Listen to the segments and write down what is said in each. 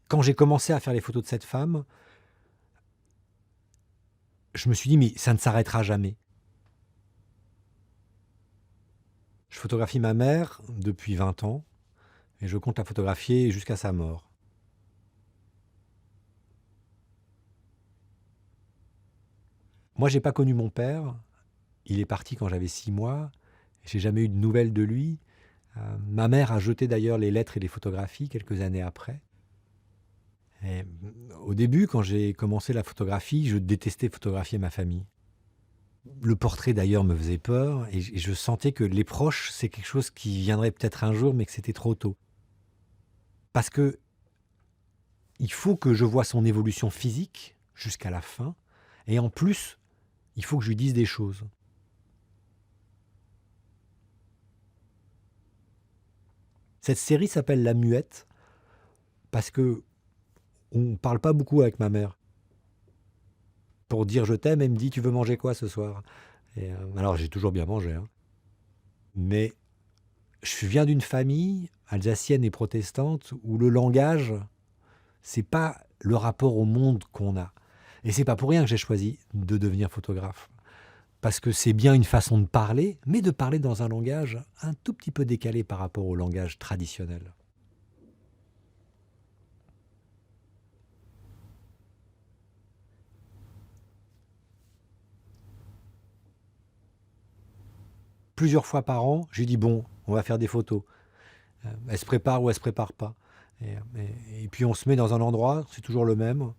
Quand j'ai commencé à faire les photos de cette femme, je me suis dit: «Mais ça ne s'arrêtera jamais». Je photographie ma mère depuis 20 ans et je compte la photographier jusqu'à sa mort. Moi, j'ai pas connu mon père, il est parti quand j'avais 6 mois, j'ai jamais eu de nouvelles de lui. Ma mère a jeté d'ailleurs les lettres et les photographies quelques années après. Et au début, quand j'ai commencé la photographie, je détestais photographier ma famille. Le portrait d'ailleurs me faisait peur et je sentais que les proches, c'est quelque chose qui viendrait peut-être un jour, mais que c'était trop tôt. Parce que il faut que je voie son évolution physique jusqu'à la fin et en plus, il faut que je lui dise des choses. Cette série s'appelle La Muette parce qu'on ne parle pas beaucoup avec ma mère. Pour dire je t'aime, elle me dit tu veux manger quoi ce soir? Et alors j'ai toujours bien mangé, hein. Mais je viens d'une famille alsacienne et protestante où le langage, c'est pas le rapport au monde qu'on a. Et c'est pas pour rien que j'ai choisi de devenir photographe. Parce que c'est bien une façon de parler, mais de parler dans un langage un tout petit peu décalé par rapport au langage traditionnel. Plusieurs fois par an, j'ai dit bon, on va faire des photos. Elle se prépare ou elle se prépare pas. Et puis on se met dans un endroit, c'est toujours le même.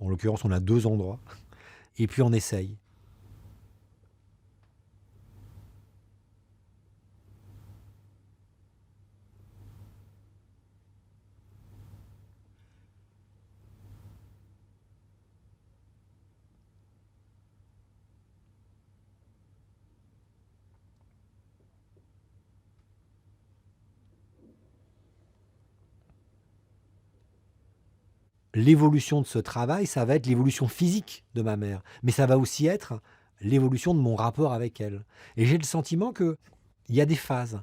En l'occurrence, on a 2 endroits. Et puis on essaye. L'évolution de ce travail, ça va être l'évolution physique de ma mère, mais ça va aussi être l'évolution de mon rapport avec elle. Et j'ai le sentiment qu'il y a des phases.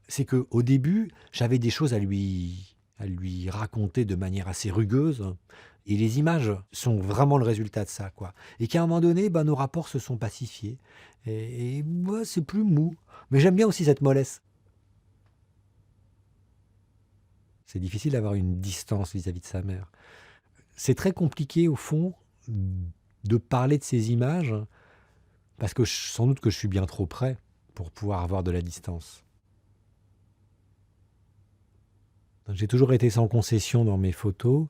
C'est qu'au début, j'avais des choses à lui raconter de manière assez rugueuse. Et les images sont vraiment le résultat de ça, quoi. Et qu'à un moment donné, bah, nos rapports se sont pacifiés. Bah, c'est plus mou. Mais j'aime bien aussi cette mollesse. C'est difficile d'avoir une distance vis-à-vis de sa mère. C'est très compliqué, au fond, de parler de ces images, parce que sans doute que je suis bien trop près pour pouvoir avoir de la distance. J'ai toujours été sans concession dans mes photos.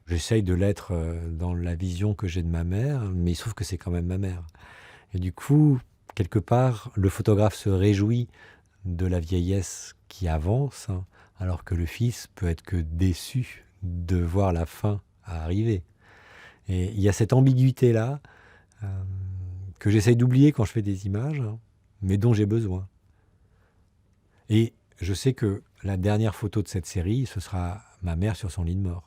J'essaye de l'être dans la vision que j'ai de ma mère, mais il se trouve que c'est quand même ma mère. Et du coup, quelque part, le photographe se réjouit de la vieillesse qui avance, hein, alors que le fils peut être que déçu de voir la fin arriver. Et il y a cette ambiguïté-là que j'essaye d'oublier quand je fais des images, hein, mais dont j'ai besoin. Et je sais que la dernière photo de cette série, ce sera ma mère sur son lit de mort.